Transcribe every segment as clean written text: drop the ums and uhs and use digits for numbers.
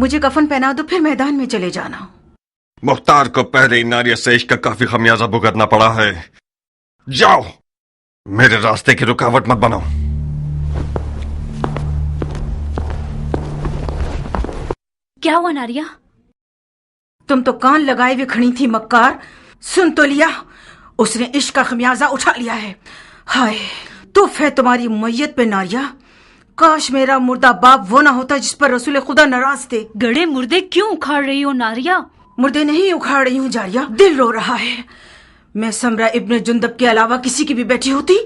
मुझे कफन पहना दो, फिर मैदान में चले जाना। मुख्तार को पहले ही नारिया से इश्क का काफी खमियाजा भुगतना पड़ा है। जाओ, मेरे रास्ते की रुकावट मत बनाओ। क्या हुआ नारिया? तुम तो कान लगाए हुए खड़ी थी मक्कार, सुन तो लिया? उसने इश्क का खमियाजा उठा लिया है। हाय तुफ है तुम्हारी मैयत पे नारिया। काश मेरा मुर्दा बाप वो ना होता जिस पर रसूल खुदा नाराज थे। गड़े मुर्दे क्यों उखाड़ रही हो नारिया? मुर्दे नहीं उखाड़ रही हूँ जारिया, दिल रो रहा है। मैं समरा इब्ने जुंदब के अलावा किसी की भी बेटी होती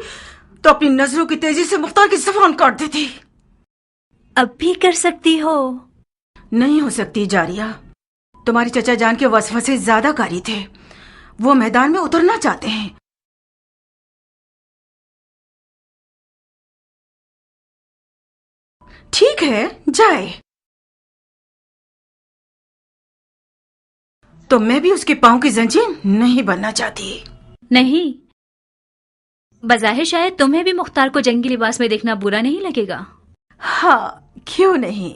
तो अपनी नजरों की तेजी से मुख्तार की ज़बान काट देती। अब भी कर सकती हो। नहीं हो सकती जारिया, तुम्हारे चचा जान के वसवसे ज्यादा कारी थे। वो मैदान में उतरना चाहते हैं। ठीक है जाए, तो मैं भी उसके पांव की जंजीर नहीं बनना चाहती। नहीं, बज़ाहिर शायद तुम्हें भी मुख्तार को जंगी लिबास में देखना बुरा नहीं लगेगा। हाँ क्यों नहीं,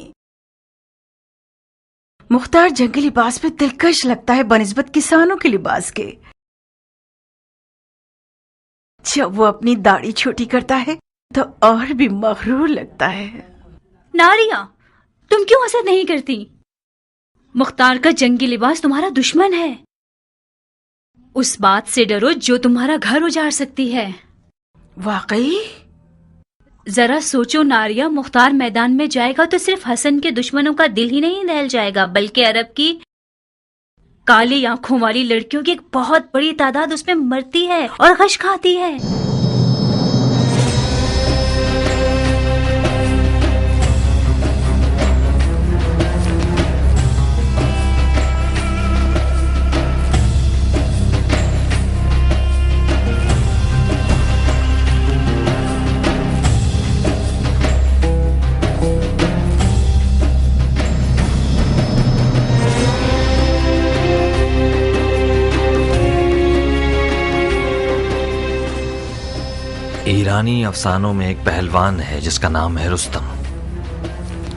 मुख्तार जंगी लिबास में दिलकश लगता है बनिस्बत किसानों के लिबास के। जब वो अपनी दाढ़ी छोटी करता है तो और भी मगरूर लगता है। नारिया तुम क्यों असर नहीं करती? मुख्तार का जंगी लिबास तुम्हारा दुश्मन है। उस बात से डरो जो तुम्हारा घर उजाड़ सकती है। वाकई? जरा सोचो नारिया, मुख्तार मैदान में जाएगा तो सिर्फ हसन के दुश्मनों का दिल ही नहीं दहल जाएगा, बल्कि अरब की काली आंखों वाली लड़कियों की एक बहुत बड़ी तादाद उसमें मरती है और गश खाती है। ईरानी अफसानों में एक पहलवान है जिसका नाम है रुस्तम,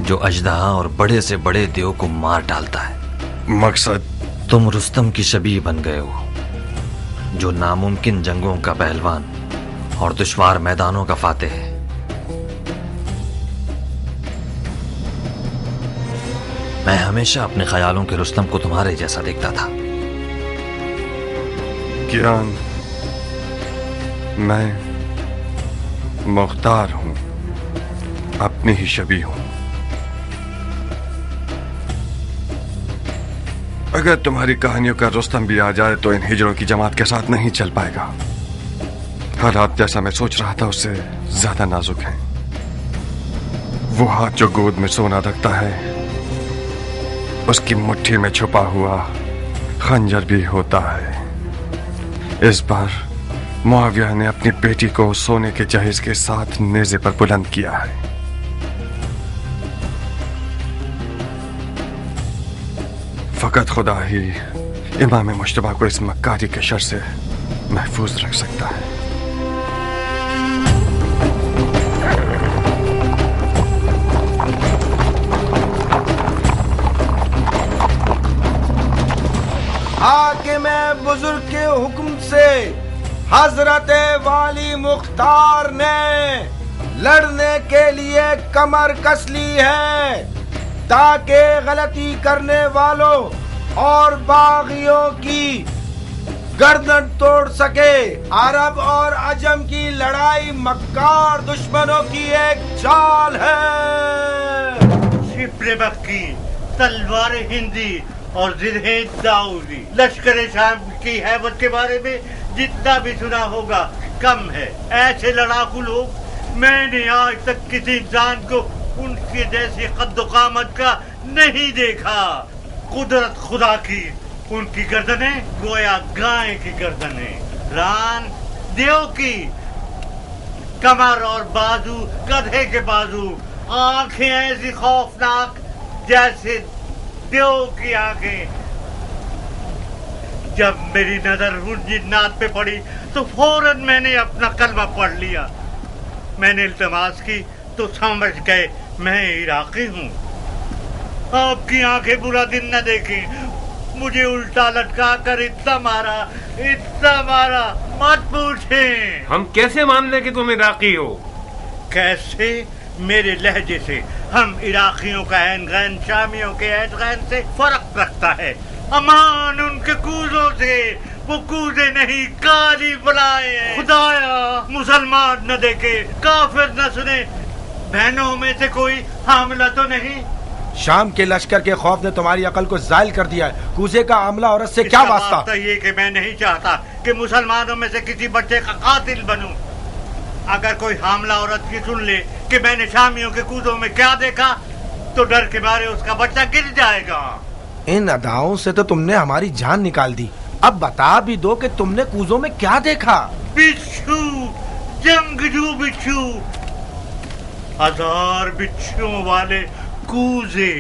जो अजदहा और बड़े से बड़े देव को मार डालता है। मकसद? तुम रुस्तम की शबीह बन गए हो, जो नामुमकिन जंगों का पहलवान और दुश्वार मैदानों का फातेह है। मैं हमेशा अपने ख्यालों के रुस्तम को तुम्हारे जैसा देखता था। कियान, मैं मुख्तार हूं, अपनी ही शबीह हूं। अगर तुम्हारी कहानियों का रुस्तम भी आ जाए तो इन हिजड़ों की जमात के साथ नहीं चल पाएगा। हालात जैसा मैं सोच रहा था उससे ज्यादा नाजुक हैं। वो हाथ जो गोद में सोना रखता है, उसकी मुट्ठी में छुपा हुआ खंजर भी होता है। इस बार मुआविया ने अपनी बेटी को सोने के जहेज के साथ नेज़े पर बुलंद किया है। फकत खुदा ही इमाम मुश्तबा को इस मक्कारी के शर से महफूज रख सकता है। हाकिम बुजुर्ग के हुक्म से हजरत वाली मुख्तार ने लड़ने के लिए कमर कस ली है, ताकि गलती करने वालों और बागियों की गर्दन तोड़ सके। अरब और अजम की लड़ाई मक्कार दुश्मनों की एक चाल है। शिप्रे मक्की, तलवार हिंदी और जिरहे दाऊदी, लश्कर शाम की हैबत के बारे में जितना भी सुना होगा कम है। ऐसे लड़ाकू लोग मैंने आज तक किसी इंसान को उनके जैसी कद्दो-कामत का नहीं देखा। कुदरत खुदा की, उनकी गर्दनें गोया गाय की गर्दनें, रान देव की, कमर और बाजू गधे के बाजू, आंखें ऐसी खौफनाक जैसे देव की आंखें। जब मेरी नजर उन जिन्नात पे पड़ी तो फौरन मैंने अपना कलमा पढ़ लिया। मैंने इल्तमास की तो समझ गए मैं इराकी हूँ। आपकी आंखें बुरा दिन न देखें। मुझे उल्टा लटका कर इतना मारा, मत पूछें। हम कैसे मान लें कि तुम इराकी हो? कैसे? मेरे लहजे से। हम इराकियों का ऐन गैन शामियों के ऐन गैन से फर्क रखता है। अमान उनके कूजों से, वो कूजे नहीं काली बलाएं हैं। खुदाया मुसलमान न देखे, काफिर न सुने, बहनों में से कोई हामिला तो नहीं? शाम के लश्कर के खौफ ने तुम्हारी अकल को जायल कर दिया है। कूजे का आमला औरत से क्या वास्ता? तो ये कि मैं नहीं चाहता कि मुसलमानों में से किसी बच्चे का कातिल बनूं। अगर कोई हामला औरत की सुन ले कि मैंने शामियों के कूजों में क्या देखा, तो डर के मारे उसका बच्चा गिर जाएगा। इन अदाओं से तो तुमने हमारी जान निकाल दी। अब बता भी दो कि तुमने कूजों में क्या देखा? बिच्छू, जंगजू बिच्छू, 1000 बिच्छुओं वाले कूजे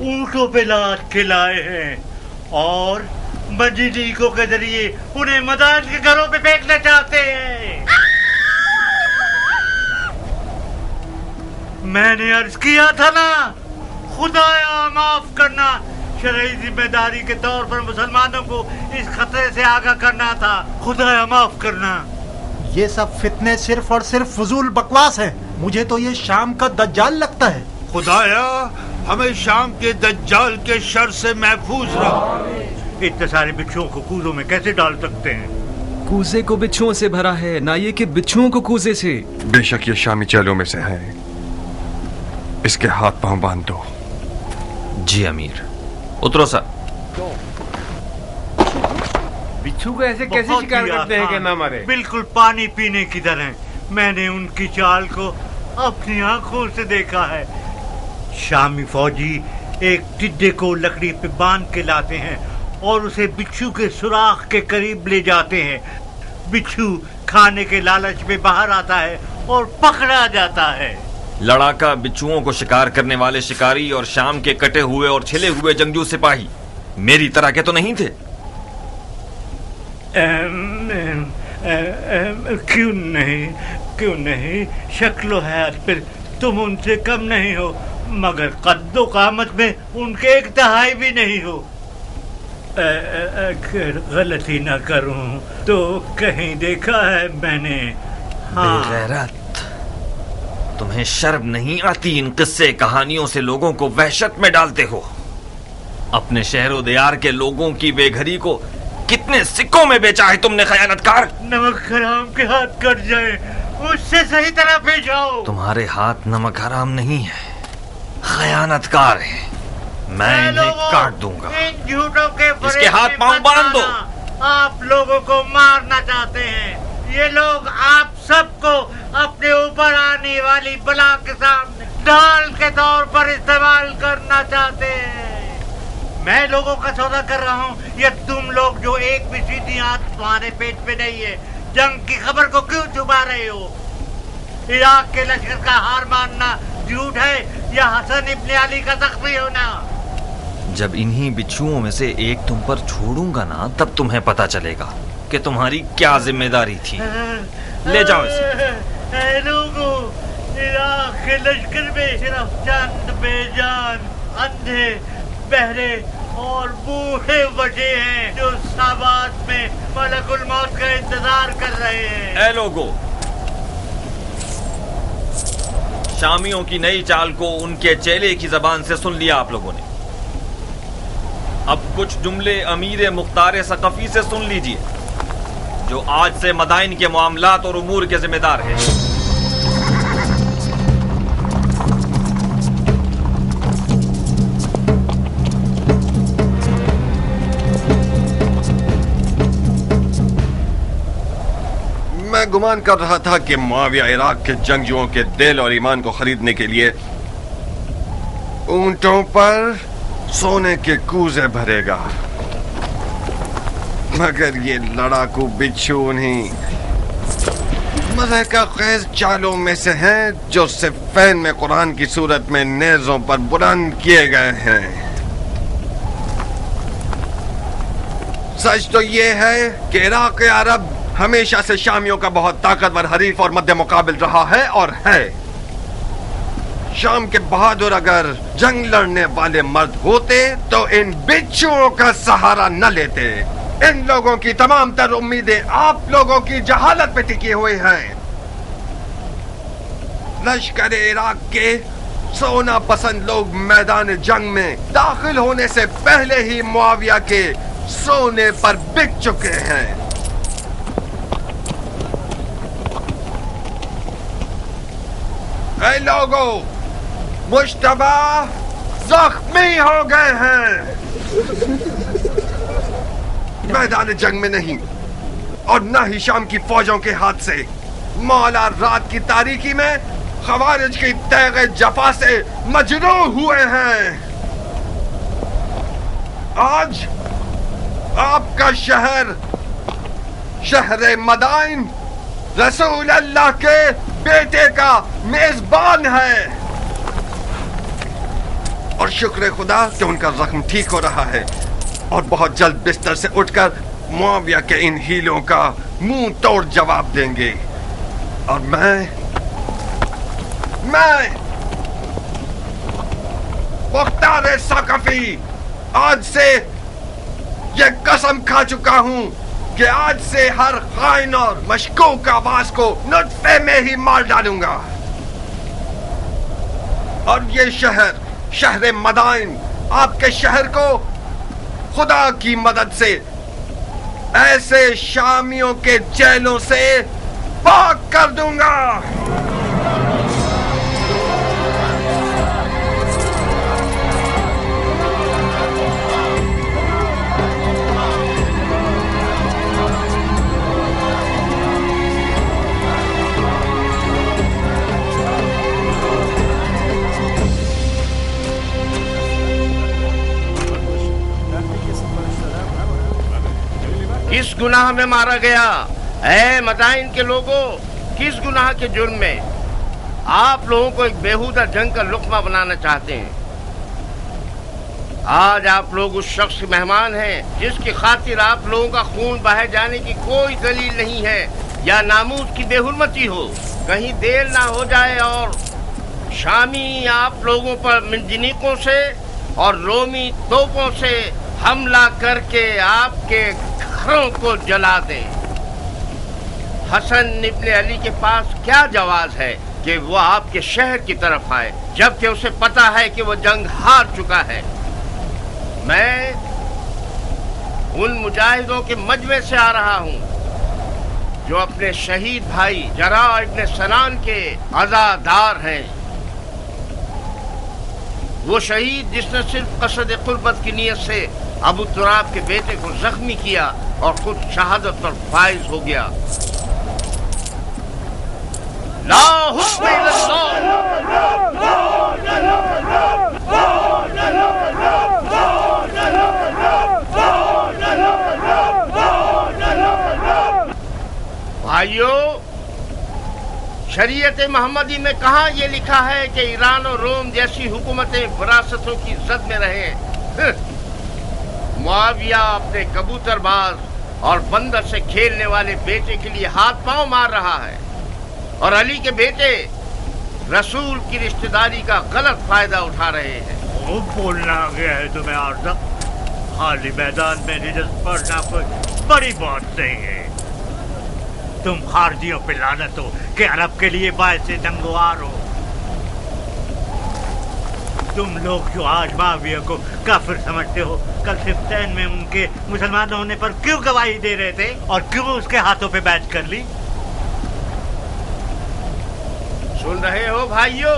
ऊंटों पे लाद के लाए हैं और मजदूरों के जरिए उन्हें मदान के घरों पे फेंकना चाहते हैं। मैंने अर्ज किया था ना, खुदाया माफ करना, शरई जिम्मेदारी के तौर पर मुसलमानों को इस खतरे से आगाह करना था। खुदाया माफ करना। ये सब फितने सिर्फ और सिर्फ फजूल बकवास है। मुझे तो ये शाम का दज्जाल लगता है। खुदाया हमें शाम के दज्जाल के शर से महफूज रख। इतने सारे बिच्छुओं को कूजों में कैसे डाल सकते हैं? कूजे को बिच्छुओं से भरा है, ना ये कि बिच्छुओं को कूजे से। बेशक ये शामी चेलों में से है। इसके हाथ पांव बांध दो। जी अमीर। उतरो सर। बिच्छू को ऐसे कैसे शिकार करते हैं कि ना मारे? बिल्कुल पानी पीने की तरह। मैंने उनकी चाल को अपनी आंखों से देखा है। शामी फौजी एक टिड्डे को लकड़ी पे बांध के लाते हैं और उसे बिच्छू के सुराख के करीब ले जाते हैं। बिच्छू खाने के लालच में बाहर आता है और पकड़ा जाता है। लड़ाका बिच्छुओं को शिकार करने वाले शिकारी और शाम के कटे हुए और छिले हुए जंगजू सिपाही मेरी तरह के तो नहीं थे? क्यों नहीं, शक्लो है फिर तुम उनसे कम नहीं हो, मगर कद्दो कामत में उनके एक दहाई भी नहीं हो। अगर गलती ना करूं तो कहीं देखा है मैंने। हाँ। बेगैरत, तुम्हें शर्म नहीं आती? इन किस्से कहानियों से लोगों को वहशत में डालते हो। अपने शहरों दियार के लोगों की बेघरी को कितने सिक्कों में बेचा है तुमने, खयानतकार। नमक हराम के हाथ कट जाए, उससे सही तरह पेश आओ। तुम्हारे हाथ नमक हराम नहीं है, खयानतकार है। मैं इन्हें काट दूंगा। इन झूठों के इसके हाथ पांव बांध दो। आप लोगों को मारना चाहते हैं। ये लोग आप सबको अपने ऊपर आने वाली बला के सामने ढाल के तौर पर इस्तेमाल करना चाहते हैं। मैं लोगों का सौदा कर रहा हूँ, या तुम लोग जो एक भी सीधी आंत तुम्हारे पेट पे नहीं है, जंग की खबर को क्यों छुपा रहे हो? इराक के लश्कर का हार मानना झूठ है या हसन इब्ने अली का जख्मी होना? जब इन्हीं बिच्छुओं में से एक तुम पर छोड़ूंगा ना, तब तुम्हें पता चलेगा कि तुम्हारी क्या जिम्मेदारी थी। ले जाओ इसे। लोगों, इराक के लश्कर में सिर्फ चंद बेजान, अंधे, बहरे और बूढ़े बचे हैं जो साबात में मलकुल मौत का इंतजार कर रहे हैं। ऐ लोगों, शामियों की नई चाल को उनके चेले की जबान से सुन लिया आप लोगों ने। अब कुछ जुमले अमीर मुख्तार सकफी से सुन लीजिए, जो आज से मदाइन के मामलात और उमूर के जिम्मेदार हैं। मैं गुमान कर रहा था कि मुआविया इराक के जंगजुओं के दिल और ईमान को खरीदने के लिए ऊंटों पर सोने के कूजे भरेगा, मगर ये लड़ाकू बिच्छू उन्हीं मज़े का खेज चालों में से हैं जो सिफ़ैन में कुरान की सूरत में नेज़ों पर बुलंद किए गए हैं। सच तो ये है कि इराक अरब हमेशा से शामियों का बहुत ताकतवर हरीफ और मध्य मुकाबिल रहा है और है। शाम के बहादुर अगर जंग लड़ने वाले मर्द होते तो इन बिच्छुओं का सहारा न लेते। इन लोगों की तमाम तर उम्मीदें आप लोगों की जहालत पे टिकी हुई हैं। लश्कर इराक के सोना पसंद लोग मैदान जंग में दाखिल होने से पहले ही मुआविया के सोने पर बिक चुके हैं। ऐ लोगों, मुश्तबा जख्मी हो गए हैं। मैदान जंग में नहीं और न ही शाम की फौजों के हाथ से, मौला रात की तारीकी में खवारिज की तैगे जफा से मजरूह हुए हैं। आज आपका शहर, शहर मदाइन, रसूल अल्लाह के बेटे का मेजबान है और शुक्र खुदा कि उनका जख्म ठीक हो रहा है और बहुत जल्द बिस्तर से उठकर मुआविया के इन हीलों का मुंह तोड़ जवाब देंगे। और मैं मुख्तार सकफी आज से ये कसम खा चुका हूं कि आज से हर खाइन और मशकूक आवाज को नुत्फे में ही मार डालूंगा। और ये शहर, शहर मदाइन, आपके शहर को खुदा की मदद से ऐसे शामियों के चेलों से पाक कर दूंगा। किस गुनाह में मारा गया? ऐ मदाइन के लोगों, किस गुनाह के जुर्म में आप लोगों को एक बेहुदा जंग का लुक्मा बनाना चाहते हैं? आज आप लोग उस शख्स के मेहमान हैं जिसकी खातिर आप लोगों का खून बहाए जाने की कोई दलील नहीं है या नामूस की बेहुरमती हो। कहीं देर ना हो जाए और शामी आप लोगों पर मिंजनीकों से और रोमी तोपों से हमला करके आपके घरों को जला दे। हसन इब्ने अली के पास क्या जवाज है कि वो आपके शहर की तरफ आए जबकि उसे पता है कि वो जंग हार चुका है। मैं उन मुजाहिदों के मजमे से आ रहा हूँ जो अपने शहीद भाई जरा इब्ने सनान के अज़ादार हैं। वो शहीद जिसने सिर्फ कसद कुर्बत की नियत से अबू तुराब के बेटे को जख्मी किया और खुद शहादत पर फाइज हो गया। ला हुक्म भाइयों, शरीयत मोहम्मदी में कहाँ ये लिखा है कि ईरान और रोम जैसी हुकूमतें विरासतों की जद में रहे? मुआविया अपने कबूतरबाज और बंदर से खेलने वाले बेटे के लिए हाथ पांव मार रहा है और अली के बेटे रसूल की रिश्तेदारी का गलत फायदा उठा रहे हैं। वो बोलना आ गया है तुम्हें आरज़ा? खाली मैदान में रिजत पड़ना कोई बड़ी बात नहीं है। तुम खारजियों पे लानत हो कि अरब के लिए बायस जंगवार हो। तुम लोग जो आज माविया को काफिर समझते हो, कल सिफ्तैन में उनके मुसलमान होने पर क्यों गवाही दे रहे थे और क्यों उसके हाथों पे बैच कर ली? सुन रहे हो भाइयों,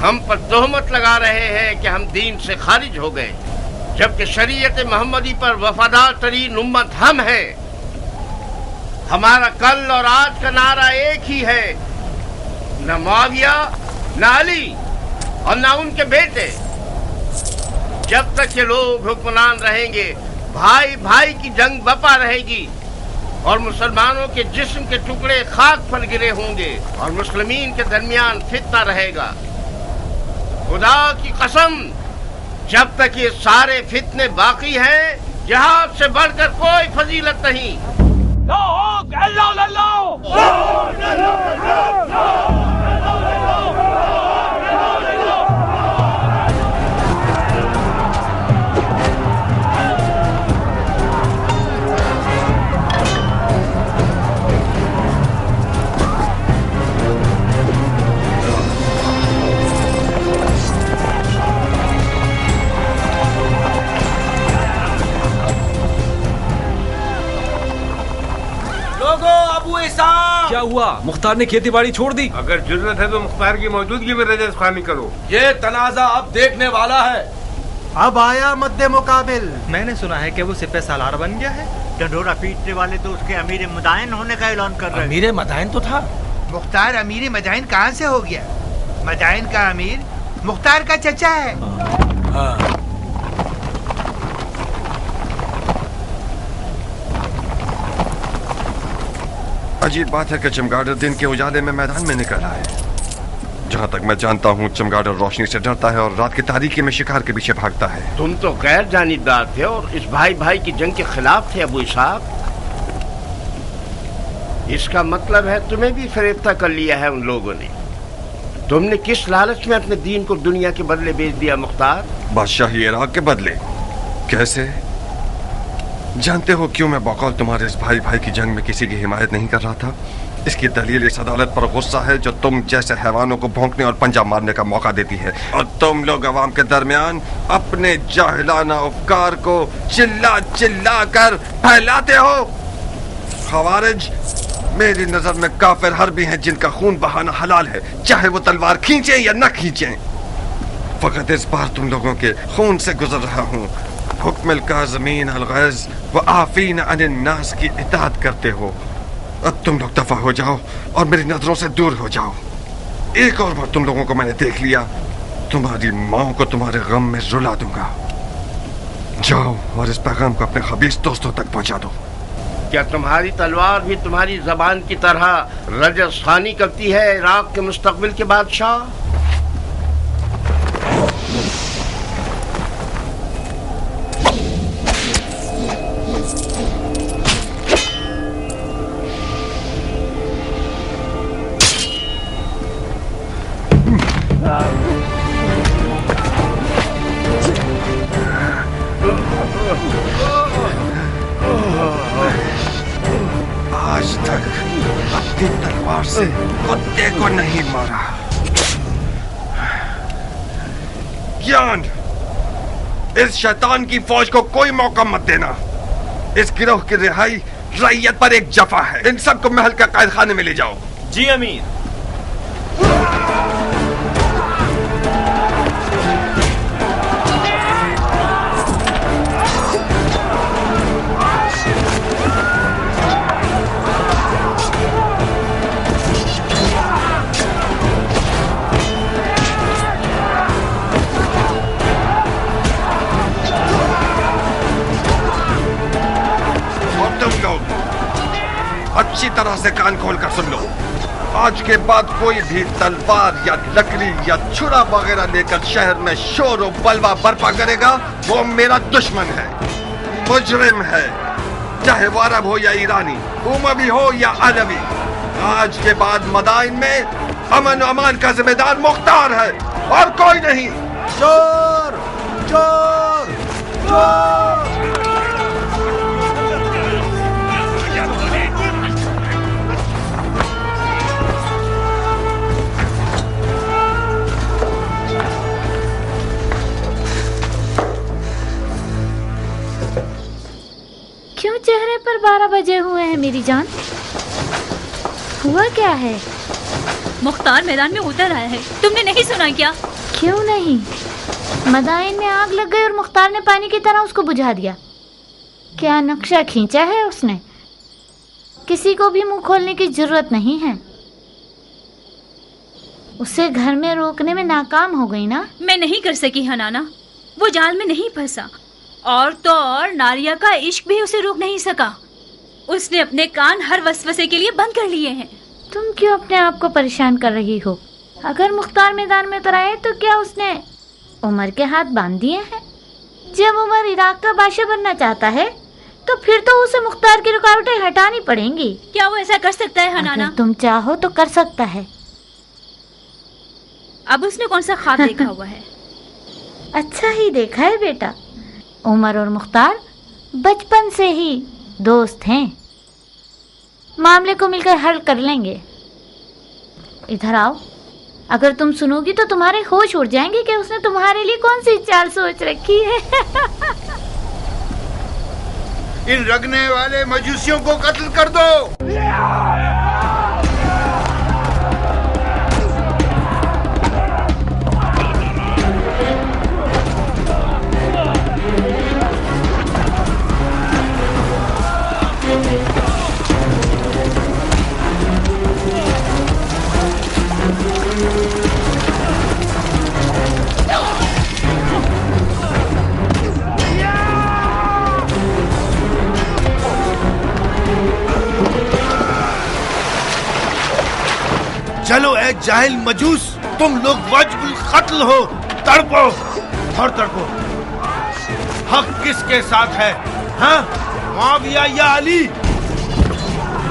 हम पर तोहमत लगा रहे हैं कि हम दीन से खारिज हो गए, जबकि शरीयत मोहम्मदी पर वफादार तरीन उम्मत हम हैं। हमारा कल और आज का नारा एक ही है, न मुआविया, न अली और न उनके बेटे। जब तक ये लोग हुक्मरान रहेंगे, भाई भाई की जंग बपा रहेगी और मुसलमानों के जिस्म के टुकड़े खाक पर गिरे होंगे और मुस्लिमीन के दरमियान फितना रहेगा। खुदा की कसम, जब तक ये सारे फितने बाकी हैं, जिहाद से बढ़कर कोई फजीलत नहीं। अल्लाह साहब! क्या हुआ? मुख्तार ने खेती बाड़ी छोड़ दी? अगर जरूरत है तो मुख्तार की मौजूदगी में रजस खानी करो। ये तनाजा अब देखने वाला है। अब आया मद्दे मुकाबिल। मैंने सुना है कि वो सिपह सालार बन गया है। ढंढोरा पीटने वाले तो उसके अमीर मुदायन होने का ऐलान कर रहे हैं। अमीर मदायन तो था। मुख्तार अमीर मदायन कहाँ से हो गया? मदायन का अमीर मुख्तार का चचा है। अजीब बात है कि चमगादड़ दिन के उजाले में मैदान में निकला है। जहाँ तक मैं जानता हूँ चमगादड़ रोशनी से डरता है और रात की तारीकी में शिकार के पीछे भागता है। तुम तो गैर जानिबदार थे और इस भाई भाई की जंग के खिलाफ थे अबू इसहाक। इसका मतलब है तुम्हें भी फरेफ्ता कर लिया है उन लोगों ने। तुमने किस लालच में अपने दीन को दुनिया के बदले बेच दिया मुख्तार? बादशाही इराक के बदले? कैसे? जानते हो क्यों मैं बकौल तुम्हारे इस भाई भाई की जंग में किसी की हिमायत नहीं कर रहा था? इसकी दलील इस अदालत पर गुस्सा है जो तुम जैसे हैवानों को भौंकने और पंजा मारने का मौका देती है, और तुम लोग अवाम के दरमियान अपने जाहिलाना उपकार को चिल्ला चिल्ला कर फैलाते हो। खवारिज मेरी नजर में काफिर हर्बी हैं जिनका खून बहाना हलाल है, चाहे वो तलवार खींचे या न खींचे। फकत इस बार तुम लोगों के खून से गुजर रहा हूँ। हुक्म काज़मीन अल-गैज़ व आफ़ीन अनिन नास की इताअत करते हो। अब तुम लोग दफा हो जाओ और मेरी नजरों से दूर हो जाओ। एक और बार तुम लोगों को मैंने देख लिया, तुम्हारी माँ को तुम्हारे गम में रुला दूंगा। जाओ और इस पैगाम को अपने खबीस दोस्तों तक पहुंचा दो। क्या तुम्हारी तलवार भी तुम्हारी जबान की तरह रजस खानी करती है इराक के मुस्तकबिल के बादशाह? आज तक अपनी तलवार से कुत्ते को नहीं मारा। ज्ञान, इस शैतान की फौज को कोई मौका मत देना। इस गिरोह की रिहाई रैयत पर एक जफा है। इन सबको महल के कैद खाने में ले जाओ। जी अमीर। अच्छी तरह से कान खोल कर सुन लो। आज के बाद कोई भी तलवार या लकड़ी या छुरा वगैरह लेकर शहर में शोर और बलवा बर्पा करेगा, वो मेरा दुश्मन है, मुजरिम है, चाहे वो अरब हो या ईरानी, उमवी हो या अरबी। आज के बाद मदाइन में अमन और अमान का जिम्मेदार मुख्तार है और कोई नहीं। चोर चोर चोर। क्यों चेहरे पर 12 बजे हुए हैं मेरी जान? हुआ क्या है? मुख्तार मैदान में उतर आया है, तुमने नहीं सुना क्या? क्यों नहीं? मदाइन में आग लग गई और मुख्तार ने पानी की तरह उसको बुझा दिया। क्या नक्शा खींचा है उसने? किसी को भी मुंह खोलने की जरूरत नहीं है। उसे घर में रोकने में नाकाम हो गई ना? मैं नहीं कर सकी हनाना, वो जाल में नहीं फंसा, और तो और नारिया का इश्क भी उसे रोक नहीं सका। उसने अपने कान हर वसवसे के लिए बंद कर लिए हैं। तुम क्यों अपने आप को परेशान कर रही हो? अगर मुख्तार मैदान में उतर आए तो क्या उसने उमर के हाथ बांध दिए हैं? जब उमर इराक का बादशाह बनना चाहता है तो फिर तो उसे मुख्तार की रुकावटें हटानी पड़ेंगी। क्या वो ऐसा कर सकता है हनाना? अगर तुम चाहो तो कर सकता है। अब उसने कौन सा ख्वाब देखा हुआ है? अच्छा ही देखा है बेटा। उमर और मुख्तार बचपन से ही दोस्त हैं। मामले को मिलकर हल कर लेंगे। इधर आओ, अगर तुम सुनोगी तो तुम्हारे होश उड़ जाएंगे कि उसने तुम्हारे लिए कौन सी चाल सोच रखी है। इन रगने वाले मजूसियों को कत्ल कर दो। چلو اے جاہل مجوس، تم لوگ واجب القتل ہو، تڑپو اور تڑپو۔ حق کس کے ساتھ ہے؟ ہاں، معاویہ یا علی؟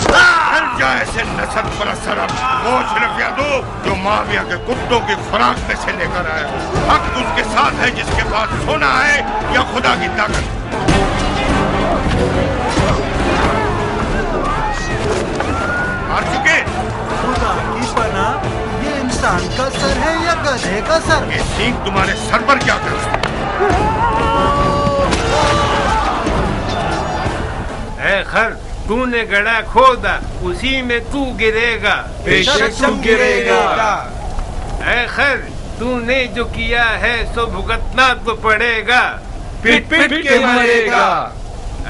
ہر جائے سے نسل پر اثر وہ صرف یادو جو معاویہ کے کتوں کی خوراک میں سے لے کر آیا۔ حق اس کے ساتھ ہے جس کے پاس سونا ہے یا خدا کی طاقت۔ مار چکے؟ خدا کی پناہ، یہ انسان کا سر ہے یا گدھے کا سر؟ یہ سینگ تمہارے سر پر کیا کرتا اے خر، تو نے گڑھا کھودا، اسی میں تو گرے گا۔ بے شک تم گرے گا۔ اے خر، تو نے جو کیا ہے سو بھگتنا تو پڑے گا۔ پٹ پٹ کے مرے گا۔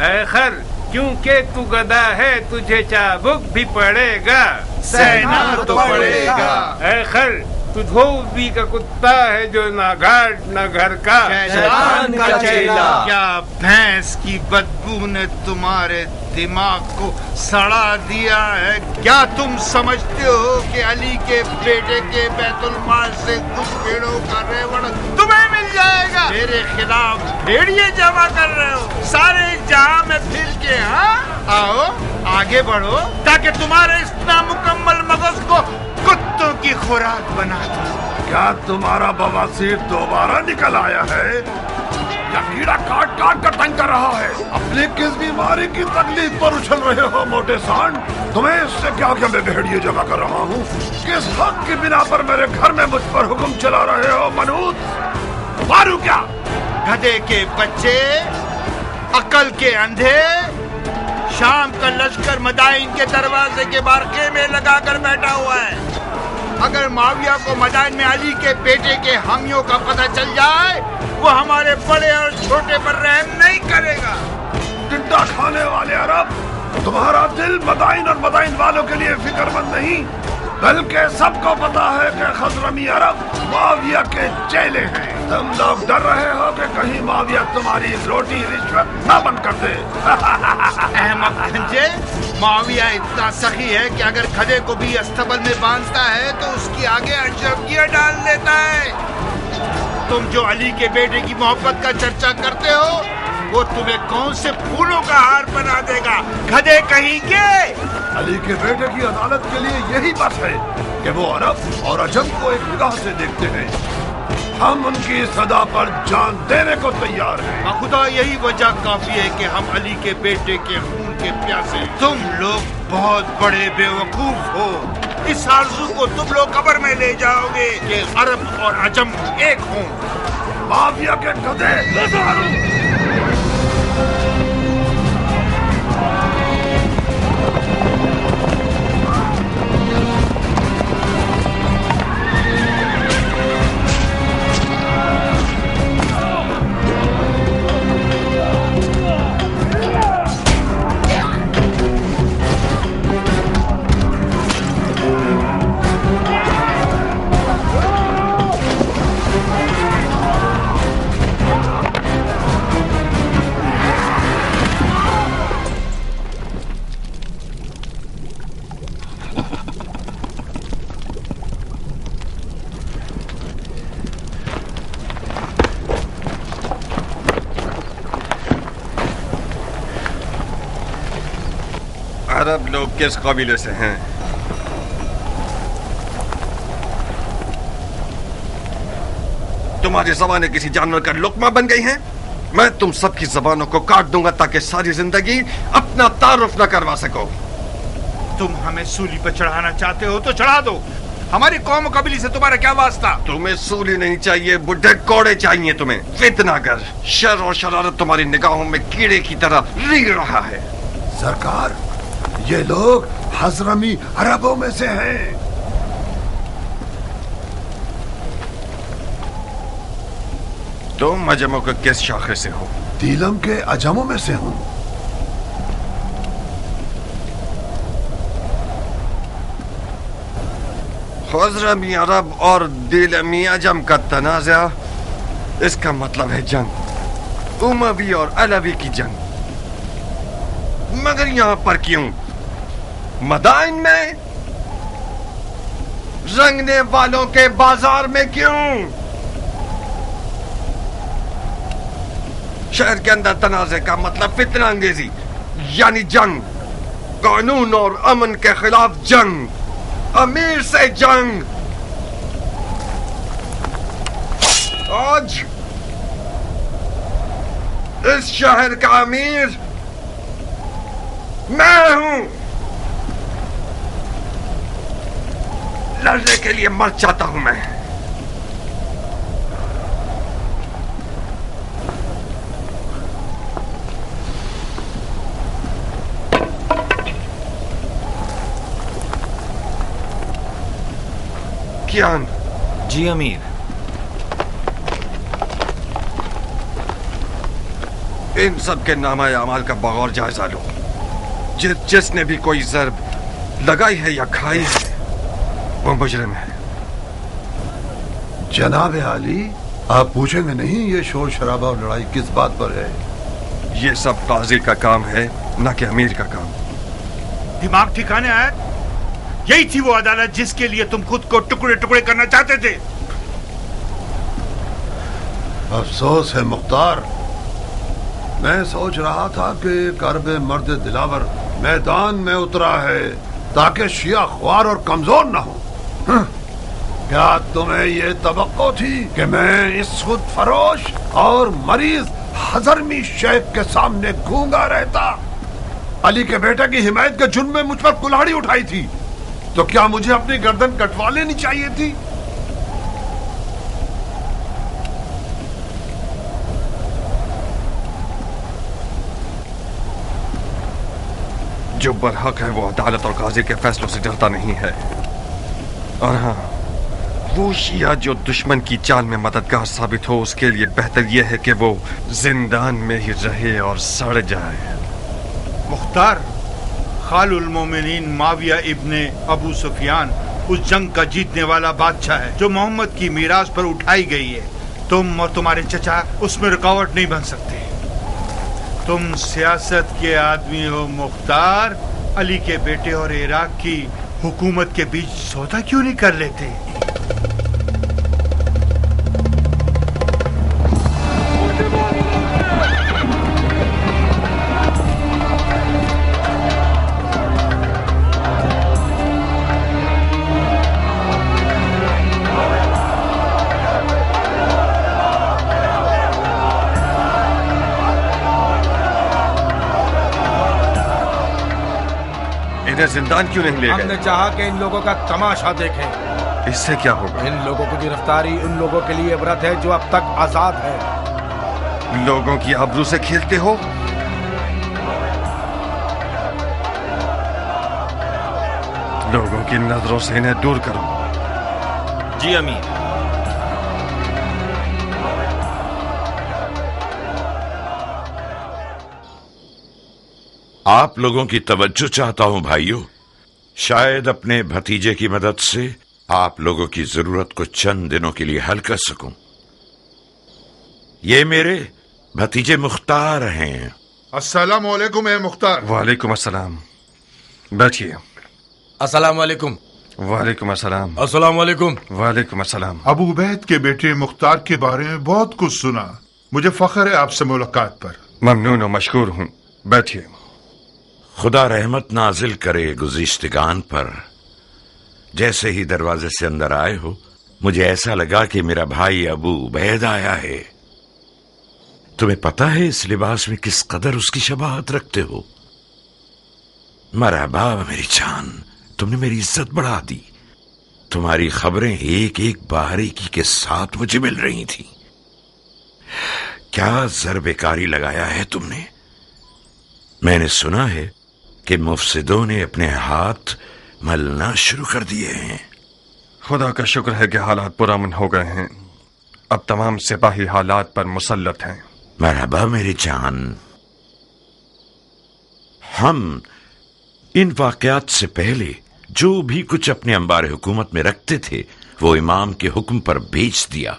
اے خر، کیونکہ تو گدھا ہے تجھے چابک بھی پڑے گا۔ سہنا تو پڑے گا۔ اے خر، تو دھوبی کا کتا ہے جو نہ گھاٹ نہ گھر کا۔ شیطان کا چیلا۔ کیا بھینس کی بدبو نے تمہارے دماغ کو سڑا دیا ہے؟ کیا تم سمجھتے ہو کہ علی کے بیٹے کے بیت المال سے کچھ بھیڑوں کا ریوڑ تمہیں مل جائے گا؟ میرے خلاف بھیڑیے جمع کر رہے ہو سارے جہاں میں پھر کے۔ ہاں، آؤ آگے بڑھو تاکہ تمہارے اس نامکمل مغز کو کتوں کی خوراک بنا دو۔ کیا تمہارا بواسیر دوبارہ نکل آیا ہے یا کیڑا کاٹ کاٹ کر تنگ کر رہا ہے؟ اپنی کس بیماری کی تکلیف پر اچھل رہے ہو موٹے سانڈ؟ تمہیں اس سے کیا کہ میں بھیڑیے جمع کر رہا ہوں؟ کس حق کی بنا پر میرے گھر میں مجھ پر حکم چلا رہے ہو منوط؟ مارو کیا؟ گدھے کے بچے، عقل کے اندھے، شام کا لشکر مدائن کے دروازے کے باہر خیمے لگا کر بیٹھا ہوا ہے۔ اگر معاویہ کو مدائن میں علی کے بیٹے کے حامیوں کا پتہ چل جائے، وہ ہمارے بڑے اور چھوٹے پر رحم نہیں کرے گا۔ ٹنڈا کھانے والے عرب، تمہارا دل مدائن اور مدائن والوں کے لیے فکر مند نہیں، بلکہ سب کو پتا ہے کہ خضرمی عرب معاویہ کے چیلے ہیں۔ تم لوگ ڈر رہے ہو کہ کہیں معاویہ تمہاری روٹی رشوت نہ بند کر دے۔ احمد گنجے، معاویہ اتنا سخی ہے کہ اگر گدھے کو بھی استبل میں باندھتا ہے تو اس کی آگے اشرفیاں ڈال لیتا ہے۔ تم جو علی کے بیٹے کی محبت کا چرچا کرتے ہو، وہ تمہیں کون سے پھولوں کا ہار بنا دے گا؟ گدھے کہیں گے۔ علی کے بیٹے کی عدالت کے لیے یہی بس ہے کہ وہ عرب اور عجم کو ایک نگاہ سے دیکھتے ہیں۔ ہم ان کی صدا پر جان دینے کو تیار ہیں۔ خدا یہی وجہ کافی ہے کہ ہم علی کے بیٹے کے خون کے پیاسے۔ تم لوگ بہت بڑے بے وقوف ہو۔ اس آرزو کو تم لوگ قبر میں لے جاؤ گے کہ عرب اور عجم ایک ہوں۔ معاویہ کے گدھے عرب لوگ کس قبیلے سے ہیں؟ تمہاری زبانیں کسی جانور کا لقمہ بن گئی ہیں؟ میں تم سب کی زبانوں کو کاٹ دوں گا تاکہ ساری زندگی اپنا تعارف نہ کروا سکو۔ تم ہمیں سولی پر چڑھانا چاہتے ہو تو چڑھا دو، ہماری قوم و قبیلے سے تمہارا کیا واسطہ؟ تمہیں سولی نہیں چاہیے، بڈھے کوڑے چاہیے تمہیں۔ فتنہ گر، شر اور شرارت تمہاری نگاہوں میں کیڑے کی طرح ریگ رہا ہے۔ سرکار، یہ لوگ حضرمی عربوں میں سے ہیں۔ تم عجموں کے کس شاخے سے ہو؟ دیلم کے عجموں میں سے ہوں۔ خزرمی عرب اور دیلمی عجم کا تنازع، اس کا مطلب ہے جنگ، اموی اور علوی کی جنگ۔ مگر یہاں پر کیوں؟ مدائن میں، رنگنے والوں کے بازار میں کیوں؟ شہر کے اندر تنازع کا مطلب فتنہ انگیزی، یعنی جنگ، قانون اور امن کے خلاف جنگ، امیر سے جنگ۔ آج اس شہر کا امیر میں ہوں۔ لڑنے کے لیے مر جاتا ہوں میں۔ کیان؟ جی امیر۔ ان سب کے نامہ اعمال کا بغور جائزہ لو۔ جس نے بھی کوئی ضرب لگائی ہے یا کھائی ہے وہ مجرم ہے۔ جناب عالی، آپ پوچھیں گے نہیں یہ شور شرابہ اور لڑائی کس بات پر ہے؟ یہ سب قاضی کا کام ہے، نہ کہ امیر کا کام۔ دماغ ٹھکانے آیا؟ یہی تھی وہ عدالت جس کے لیے تم خود کو ٹکڑے ٹکڑے کرنا چاہتے تھے؟ افسوس ہے مختار، میں سوچ رہا تھا کہ کرب مرد دلاور میدان میں اترا ہے تاکہ شیعہ خوار اور کمزور نہ ہو۔ کیا تمہیں یہ توقع تھی کہ میں اس خود فروش اور مریض حضرمی شیخ کے سامنے گونگا رہتا؟ علی کے بیٹے کی حمایت کے جرم میں مجھ پر کلاڑی اٹھائی تھی، تو کیا مجھے اپنی گردن کٹوا لینی چاہیے تھی؟ جو برحق ہے وہ عدالت اور قاضی کے فیصلوں سے ڈرتا نہیں ہے، اور ہاں وہ شیعہ جو دشمن کی چال میں مددگار ثابت ہو اس کے لیے بہتر یہ ہے کہ وہ زندان میں ہی رہے اور سڑ جائے۔ مختار، خال المومنین معاویہ ابن ابو سفیان اس جنگ کا جیتنے والا بادشاہ ہے جو محمد کی میراث پر اٹھائی گئی ہے۔ تم اور تمہارے چچا اس میں رکاوٹ نہیں بن سکتے۔ تم سیاست کے آدمی ہو مختار، علی کے بیٹے اور عراق کی حکومت کے بیچ سودا کیوں نہیں کر لیتے؟ زندان کیوں نہیں لے گئے؟ ہم نے چاہا کہ ان لوگوں کا تماشا دیکھیں۔ اس سے کیا ہوگا؟ ان لوگوں کی گرفتاری ان لوگوں کے لیے عبرت ہے جو اب تک آزاد ہے۔ لوگوں کی آبرو سے کھیلتے ہو؟ لوگوں کی نظروں سے انہیں دور کرو۔ جی امیر۔ آپ لوگوں کی توجہ چاہتا ہوں بھائیوں، شاید اپنے بھتیجے کی مدد سے آپ لوگوں کی ضرورت کو چند دنوں کے لیے حل کر سکوں۔ یہ میرے بھتیجے مختار ہیں۔ السلام علیکم اے مختار۔ وعلیکم السلام، بیٹھیے۔ السلام علیکم۔ وعلیکم السلام۔ السلام علیکم۔ وعلیکم السلام۔ ابو عبید کے بیٹے مختار کے بارے میں بہت کچھ سنا، مجھے فخر ہے آپ سے ملاقات پر۔ ممنون و مشکور ہوں، بیٹھیے۔ خدا رحمت نازل کرے گزشتگان پر۔ جیسے ہی دروازے سے اندر آئے ہو مجھے ایسا لگا کہ میرا بھائی ابو عبید آیا ہے۔ تمہیں پتا ہے اس لباس میں کس قدر اس کی شباہت رکھتے ہو؟ مرحبا میری جان، تم نے میری عزت بڑھا دی۔ تمہاری خبریں ایک ایک باریکی کے ساتھ مجھے مل رہی تھیں۔ کیا ضرب کاری لگایا ہے تم نے؟ میں نے سنا ہے کہ مفسدوں نے اپنے ہاتھ ملنا شروع کر دیے ہیں۔ خدا کا شکر ہے کہ حالات پرامن ہو گئے ہیں، اب تمام سپاہی حالات پر مسلط ہیں۔ مرحبا میری جان۔ ہم ان واقعات سے پہلے जो भी कुछ अपने अंबार हुकूमत में रखते थे वो इमाम के हुक्म पर बेच दिया।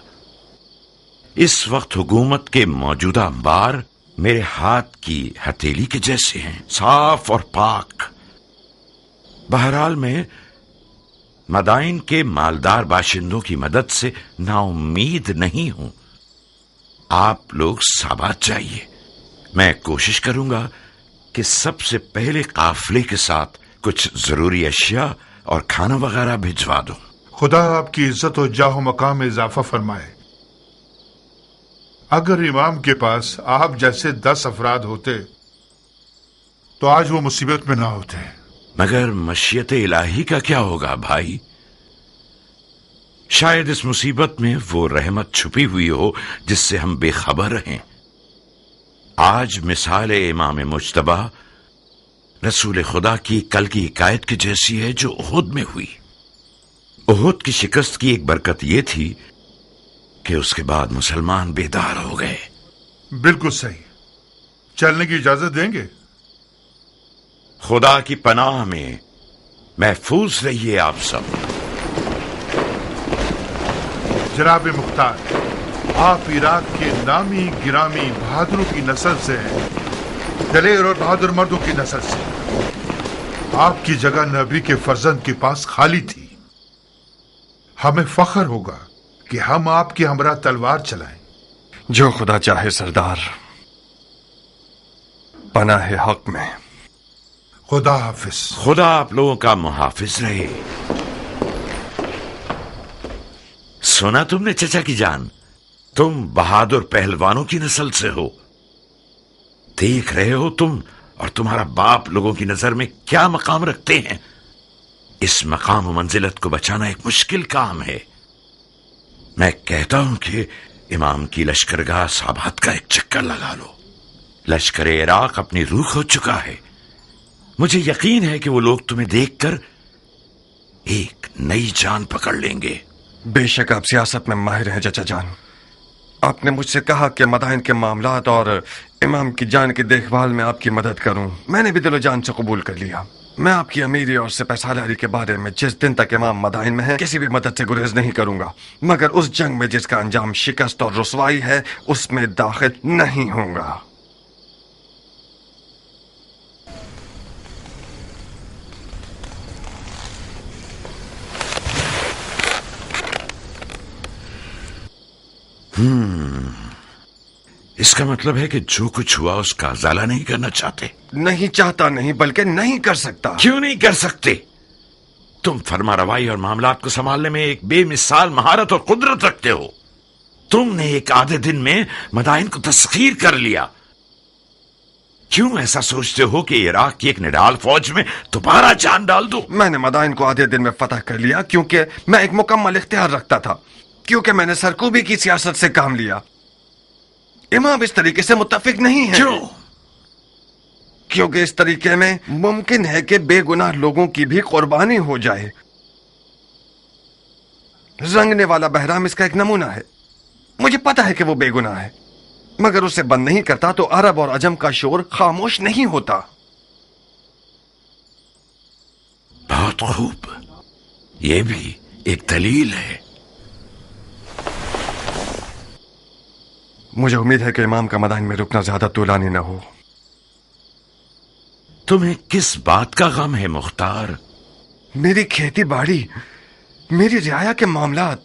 इस वक्त हुकूमत के मौजूदा अंबार मेरे हाथ की हथेली के जैसे हैं, साफ और पाक। बहरहाल मैं मदाइन के मालदार बाशिंदों की मदद से नाउम्मीद नहीं हूं। आप लोग साबात चाहिए। मैं कोशिश करूंगा कि सबसे पहले काफिले के साथ कुछ जरूरी अशिया और खाना वगैरह भिजवा दूं। खुदा आपकी इज्जत और जाहो मकाम में इजाफा फरमाए। अगर इमाम के पास आप जैसे 10 अफराद होते तो आज वो मुसीबत में ना होते। मगर मशीयत इलाही का क्या होगा भाई? शायद इस मुसीबत में वो रहमत छुपी हुई हो जिससे हम बेखबर रहें। आज मिसाल इमाम मुज्तबा रसूल खुदा की कल की हिकायत की जैसी है जो उहुद में हुई। उहुद की शिकस्त की एक बरकत ये थी कि उसके बाद मुसलमान बेदार हो गए। बिल्कुल सही। चलने की इजाजत देंगे? खुदा की पनाह में महफूज रहिए आप सब। जनाब मुख्तार, आप इराक के नामी गिरामी बहादुरों की नस्ल से हैं, दलेर और बहादुर मर्दों की नस्ल से। आपकी जगह नबी के फर्जंद के पास खाली थी। हमें फख्र होगा कि हम आपके हमरा तलवार चलाएं। जो खुदा चाहे सरदार, पनाह हक में। खुदा हाफिज। खुदा आप लोगों का मुहाफिज रहे। सुना तुमने चचा की जान, तुम बहादुर पहलवानों की नस्ल से हो। देख रहे हो तुम और तुम्हारा बाप लोगों की नजर में क्या मकाम रखते हैं। इस मकाम मंजिलत को बचाना एक मुश्किल काम है। मैं कहता हूं कि इमाम की लश्करगाह साबात का एक चक्कर लगा लो। लश्कर इराक अपनी रूह खो चुका है। मुझे यकीन है कि वो लोग तुम्हें देखकर एक नई जान पकड़ लेंगे। बेशक आप सियासत में माहिर हैं चचा जान। आपने मुझसे कहा कि मदाइन के मामलात और इमाम की जान की देखभाल में आपकी मदद करूं। मैंने भी दिलो जान से कबूल कर लिया। मैं आपकी अमीरी और सिपहसालारी के बारे में जिस दिन तक इमाम मदाइन में है किसी भी मदद से गुरेज नहीं करूंगा, मगर उस जंग में जिसका अंजाम शिकस्त और रुसवाई है उसमें दाखिल नहीं होऊंगा। इसका मतलब है कि जो कुछ हुआ उसका उजाला नहीं करना चाहते। नहीं चाहता नहीं, बल्कि नहीं कर सकता। क्यों नहीं कर सकते? तुम फरमा रवाई और मामलात को संभालने में एक बेमिसाल महारत और कुदरत रखते हो। तुमने एक आधे दिन में मदाइन को तस्खीर कर लिया। क्यों ऐसा सोचते हो कि इराक की एक निडाल फौज में दोबारा जान डाल दो? मैंने मदाइन को आधे दिन में फतह कर लिया क्योंकि मैं एक मुकम्मल इख्तियार रखता था, क्योंकि मैंने सरकूबी की सियासत से काम लिया। इमाम इस तरीके से मुत्तफिक नहीं है। क्यों? क्योंकि इस तरीके में मुमकिन है कि बेगुनाह लोगों की भी कुर्बानी हो जाए। रंगने वाला बहराम इसका एक नमूना है। मुझे पता है कि वो बेगुनाह है, मगर उसे बंद नहीं करता तो अरब और अजम का शोर खामोश नहीं होता। बहुत खूब, ये भी एक दलील है। मुझे उम्मीद है कि इमाम का मदाइन में रुकना ज्यादा तूलानी न हो। तुम्हें किस बात का गम है मुख्तार? मेरी खेती बाड़ी, मेरी रियाया के मामलात।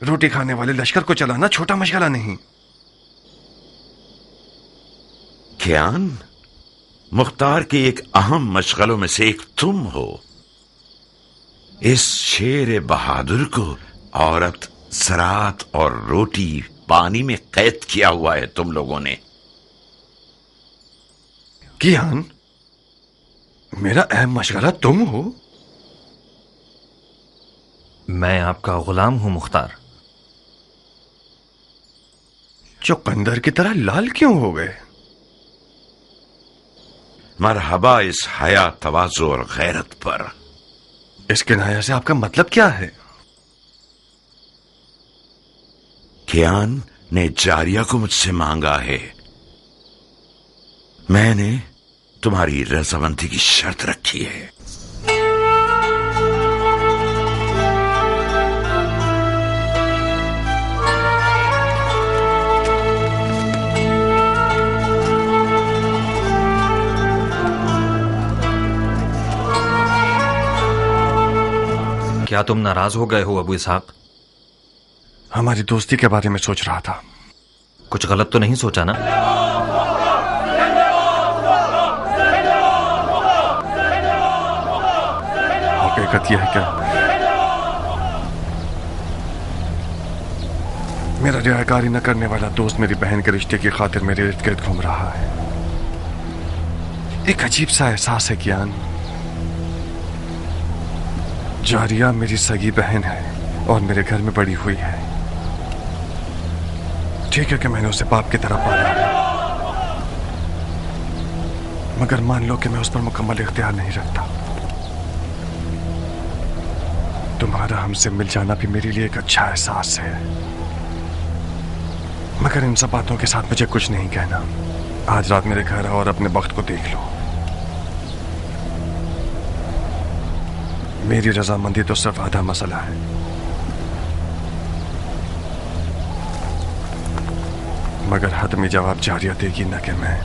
रोटी खाने वाले लश्कर को चलाना छोटा मशगला नहीं। कियान, मुख्तार के एक अहम मशगलों में से एक तुम हो। इस शेर बहादुर को औरत, ज़राअत और रोटी पानी में कैद किया हुआ है तुम लोगों ने। कियान, मेरा अहम मशगला तुम हो? मैं आपका गुलाम हूं मुख्तार। चुकंदर की तरह लाल क्यों हो गए? मरहबा इस हया, तवाज़ु और गैरत पर। इस किनाया से आपका मतलब क्या है? कियान ने जारिया को मुझसे मांगा है। मैंने तुम्हारी रजामंदी की शर्त रखी है। क्या तुम नाराज हो गए हो अबू इसहाक? हमारी दोस्ती के बारे में सोच रहा था। कुछ गलत तो नहीं सोचा ना? हकीकत यह है कि मेरा रियाकारी न करने वाला दोस्त मेरी बहन के रिश्ते की खातिर मेरे इर्द गिर्द घूम रहा है। एक अजीब सा एहसास है ज्ञान। जारिया मेरी सगी बहन है और मेरे घर में बड़ी हुई है। ठीक है कि मैंने उसे बाप की तरह पाला है, मगर मान लो कि मैं उस पर मुकम्मल इख्तियार नहीं रखता। तुम्हारा हमसे मिल जाना भी मेरे लिए एक अच्छा एहसास है, मगर इन सब बातों के साथ मुझे कुछ नहीं कहना। आज रात मेरे घर आओ और अपने वक्त को देख लो। मेरी रजामंदी तो सिर्फ आधा मसला है। मगर हतमी जवाब जारिया देगी न कि मैं।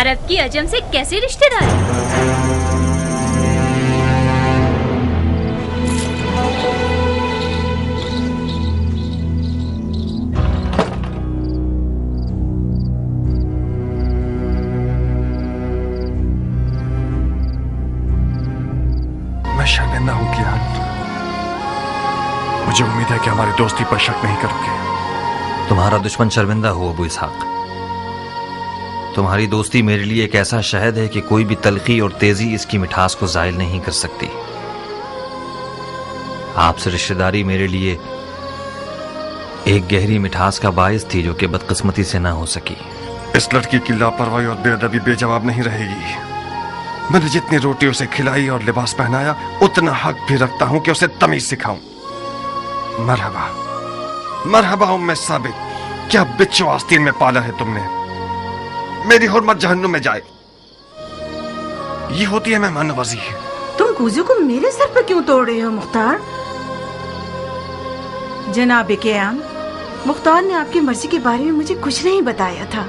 अरब की अजम से कैसे रिश्तेदार? मैं शर्मिंदा हूं कियान। मुझे उम्मीद है कि हमारी दोस्ती पर शक नहीं करोगे। तुम्हारा दुश्मन शर्मिंदा हो अबू इसहाक। तुम्हारी दोस्ती मेरे लिए एक ऐसा शहद है कि कोई भी तलखी और तेजी इसकी मिठास को जायल नहीं कर सकती। आपसे रिश्तेदारी मेरे लिए एक गहरी मिठास का बायस थी जो कि बदकिस्मती से ना हो सकी। इस लड़की की लापरवाही और बेअदबी बेजवाब नहीं रहेगी। मैंने जितनी रोटी उसे खिलाई और लिबास पहनाया, उतना हक भी रखता हूं कि उसे तमीज सिखाऊं। मरहबा मरहबा उम्मे साबित, क्या बिच्छू आस्तीन में पाला है तुमने। मेरी हुर्मत जहन्नुम में जाए। ये होती है मेहमान नवाजी। तुम कूजू को मेरे सर पर क्यों तोड़ रहे हो मुख्तार? जनाब क़याम, मुख्तार ने आपकी मर्जी के बारे में मुझे कुछ नहीं बताया था।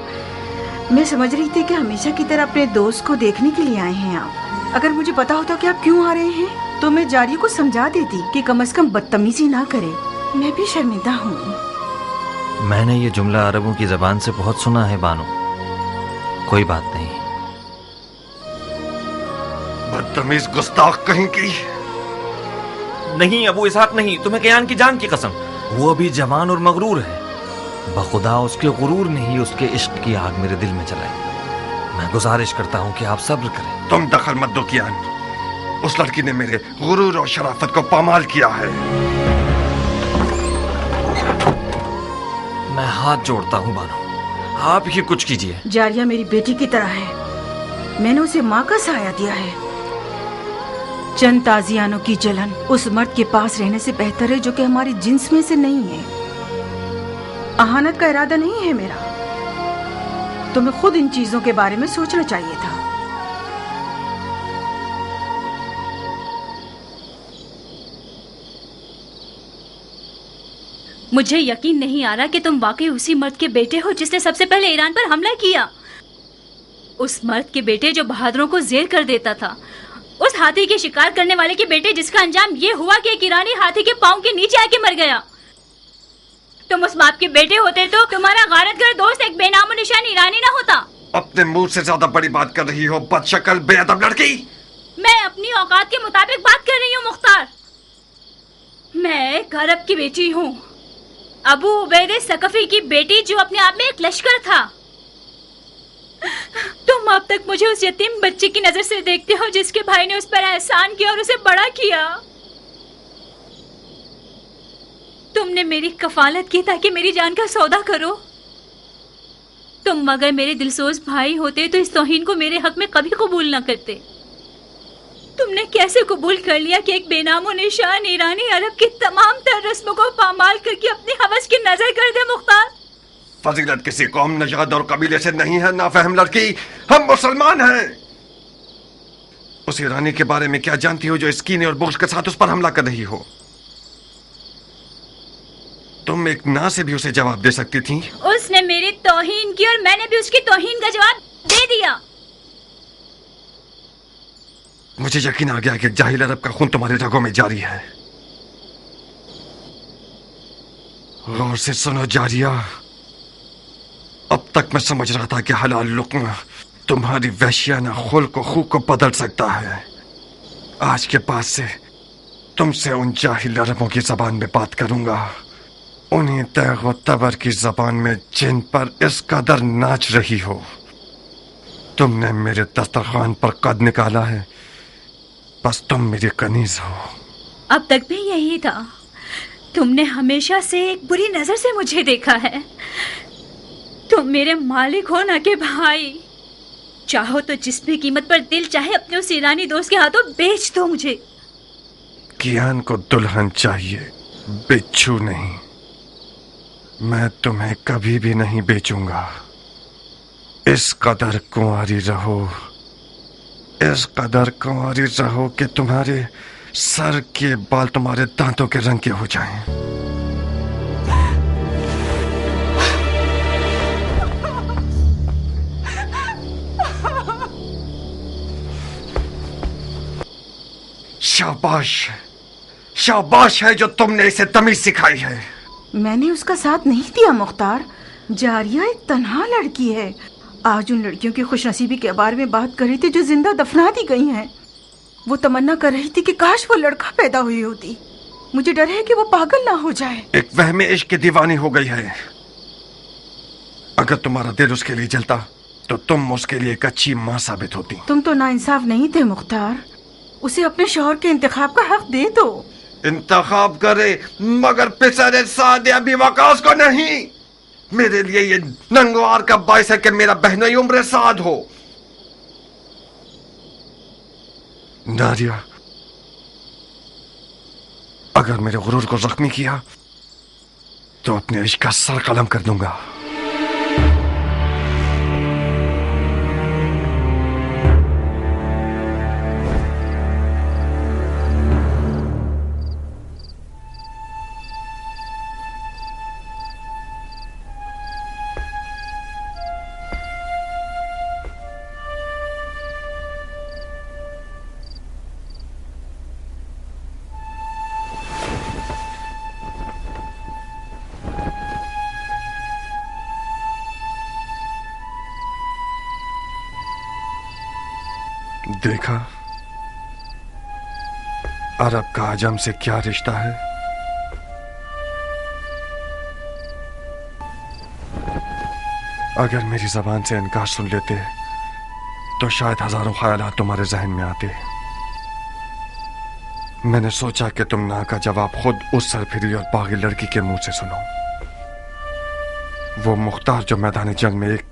मैं समझ रही थी कि हमेशा की तरह अपने दोस्त को देखने के लिए आए हैं आप। अगर मुझे पता होता कि आप क्यों आ रहे हैं तो मैं जारी को समझा देती कि कम से कम बदतमीजी ना करे। मैं भी शर्मिंदा हूँ। मैंने ये जुमला अरबों की जबान से बहुत सुना है बानो। कोई बात नहीं। बदतमीज गुस्ताख कहीं की। नहीं अबू इसहाक नहीं, तुम्हें क़यान की जान की कसम। वो अभी जवान और मगरूर है। बखुदा उसके गुरूर ने ही उसके इश्क की आग मेरे दिल में जलाई। मैं गुजारिश करता हूँ कि आप सब्र करें। तुम दखल मत दो कियान। उस लड़की ने मेरे गुरूर और शराफत को पामाल किया है। मैं हाथ जोड़ता हूँ बानो, आप ही कुछ कीजिए। जारिया मेरी बेटी की तरह है। मैंने उसे माँ का साया दिया है। चंद ताजियानों की जलन उस मर्द के पास रहने से बेहतर है जो कि हमारी जिन्स में से नहीं है। अहानत का इरादा नहीं है मेरा। तुम्हें खुद इन चीजों के बारे में सोचना चाहिए था। मुझे यकीन नहीं आ रहा कि तुम वाकई उसी मर्द के बेटे हो जिसने सबसे पहले ईरान पर हमला किया। उस मर्द के बेटे जो बहादुरों को जेर कर देता था। उस हाथी के शिकार करने वाले के बेटे जिसका अंजाम ये हुआ कि एक ईरानी हाथी के पांव के नीचे आके मर गया। तुम उस बाप के बेटे होते तो तुम्हारा गारतगर दोस्त एक बेनामो निशान ईरानी ना होता। अपने मुंह से ज्यादा बड़ी बात कर रही हो बदशक्ल बेअदब लड़की। मैं अपनी औकात के मुताबिक बात कर रही हूँ मुख्तार। मैं एक अरब की बेटी हूँ, अबू उबैदे सकफी की बेटी जो अपने आप में एक लश्कर था। तुम अब तक मुझे उस यतीम बच्चे की नजर से देखते हो जिसके भाई ने उस पर एहसान किया और उसे बड़ा किया। तुमने मेरी कफालत की ताकि मेरी जान का सौदा करो। तुम मगर मेरे दिलसोज भाई होते तो इस तौहीन को मेरे हक में कभी कबूल न करते। तुमने कैसे कबूल कर लिया कि एक बेनामो निशान ईरानी अरब की तमाम तर रस्मों को पामाल करके अपनी हवस की नजर कर दे मुख्तार? फजीलत किसी कौम, नजाद और कबीले से नहीं है नाफहम लड़की। हम मुसलमान हैं। उस ईरानी के बारे में क्या जानती हो जो इस कीने और बुग़्ज़ के साथ उस पर हमला कर रही हो? तुम एक ना से भी उसे जवाब दे सकती थी। उसने मेरी तौहीन की और मैंने भी उसकी तौहीन का जवाब दे दिया। मुझे यकीन आ गया कि जाहिल अरब का खून तुम्हारे रगों में जारी है। गौर से सुनो जारिया, अब तक मैं समझ रहा था कि हलाल लुक्मा तुम्हारी वहशियाना खुल्क को खूब को बदल सकता है। आज के बाद से तुमसे उन जाहिल अरबों की जबान में बात करूंगा, उन्हीं तैग व तबर की जबान में जिन पर इस कदर नाच रही हो। तुमने मेरे दस्तरखान पर कद निकाला है, बस तुम मेरी कनीज हो। अब तक भी यही था। तुमने हमेशा से एक बुरी नजर से मुझे देखा है। तुम मेरे मालिक हो ना कि भाई। चाहो तो जिस भी कीमत पर दिल चाहे अपने उस ईरानी दोस्त के हाथों बेच दो मुझे। कियान को दुल्हन चाहिए, बिच्छू नहीं। मैं तुम्हें कभी भी नहीं बेचूंगा। इस कदर कुंवारी रहो, इस कदर कुंवारी रहो कि तुम्हारे सर के बाल तुम्हारे दांतों के रंग के हो जाएं। शाबाश, शाबाश है जो तुमने इसे तमीज सिखाई है। मैंने उसका साथ नहीं दिया मुख्तार। जारिया एक तन्हा लड़की है। आज उन लड़कियों की खुशनसीबी के बारे में बात कर रही थी जो जिंदा दफना दी गई हैं। वो तमन्ना कर रही थी कि काश वो लड़का पैदा हुई होती। मुझे डर है कि वो पागल ना हो जाए। एक वहमे इश्क की दीवानी हो गई है। अगर तुम्हारा दिल उसके लिए जलता तो तुम उसके लिए एक अच्छी माँ साबित होती। तुम तो नाइंसाफ नहीं थे मुख्तार। उसे अपने शौहर के इंतखाब का हक दे दो। इंतखाब करे मगर पिसरे सादे अभी वकास को नहीं। मेरे लिए ये नंगवार का बाइस है कि मेरा बहनोई उम्र साद हो। नारिया, अगर मेरे गुरूर को जख्मी किया तो अपने इश्क का सर कलम कर दूंगा। देखा अरब का आजम से क्या रिश्ता है। अगर मेरी जबान से इनकार सुन लेते तो शायद हजारों ख्यालात तुम्हारे जहन में आते। मैंने सोचा कि तुम ना का जवाब खुद उस सरफिरी और बागी लड़की के मुंह से सुनो। वो मुख्तार जो मैदान जंग में एक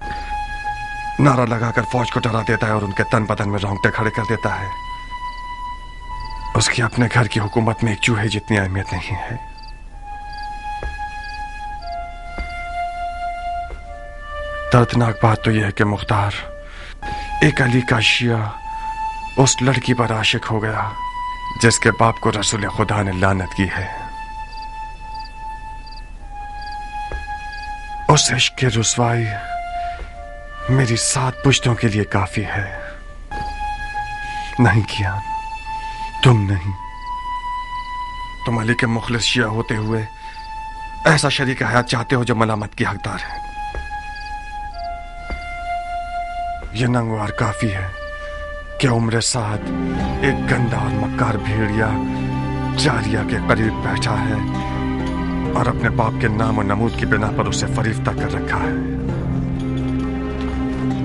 नारा लगाकर फौज को डरा देता है और उनके तन बदन में रोंगटे खड़े कर देता है, उसकी अपने घर की हुकूमत में एक चूहे जितनी अहमियत नहीं है। दर्दनाक बात तो यह है कि मुख्तार एक अली का शिया उस लड़की पर आशिक हो गया जिसके बाप को रसूल खुदा ने लानत की है। उस इश्क की रुसवाई मेरी 7 पुश्तों के लिए काफी है। नहीं किया, तुम नहीं। तुम अली के मुखलिस शिया होते हुए ऐसा शरीक हयात चाहते हो जो मलामत की हकदार है। यह नंगवार काफी है कि उम्र साद एक गंदा और मक्कार भेड़िया जारिया के करीब बैठा है और अपने बाप के नाम और नमूद की बिना पर उसे फरीफ्ता कर रखा है।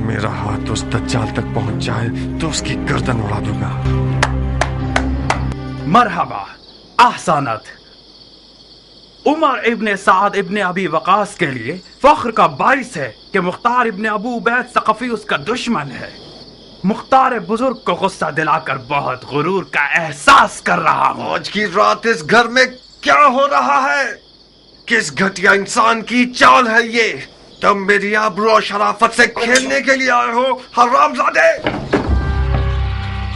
मेरा हाथ उस दज्जाल तक पहुंच जाए तो उसकी गर्दन उड़ा दूंगा। मरहबा, ahsanat। उमर इब्ने साद इब्ने अबी वकास के लिए फख्र का बाइस है कि मुख्तार इब्ने अबू उबैद सकफी उसका दुश्मन है। मुख्तार बुजुर्ग को गुस्सा दिलाकर बहुत गुरूर का एहसास कर रहा हूँ। आज की रात इस घर में क्या हो रहा है? किस घटिया इंसान की चाल है ये? तुम मेरी आबरू और शराफत से खेलने के लिए आए हो हरामजादे।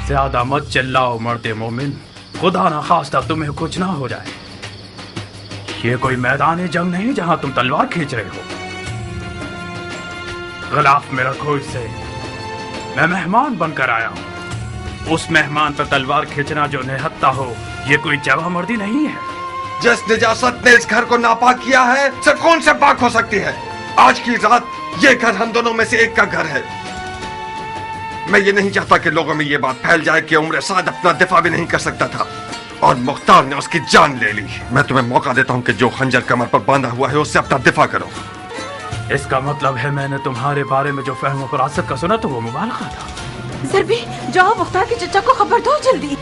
ज्यादा मत चिल्लाओ मर्दे मोमिन, खुदा ना खास्ता तुम्हें कुछ ना हो जाए। یہ کوئی میدان جنگ نہیں جہاں تم تلوار کھینچ رہے ہو. غلاف میں رکھو اسے. میں مہمان بن کر آیا ہوں. اس مہمان پر تلوار کھینچنا جو نہتا ہو یہ کوئی جوہ مردی نہیں ہے. جس نجاست نے اس گھر کو ناپاک کیا ہے صرف خون سے پاک ہو سکتی ہے. آج کی رات یہ گھر ہم دونوں میں سے ایک کا گھر ہے. میں یہ نہیں چاہتا کہ لوگوں میں یہ بات پھیل جائے کہ عمر سعد اپنا دفاع بھی نہیں کر سکتا تھا اور مختار نے اس کی جان لے لی. میں تمہیں موقع دیتا ہوں کہ جو خنجر کمر پر باندھا ہوا ہے اس سے اپنا دفاع کرو. اس کا مطلب ہے میں نے تمہارے بارے میں جو فہم و فراست کا سنا تو وہ مبالغہ تھا. ضربی جاؤ مختار کے چچا کو خبر دو جلدی.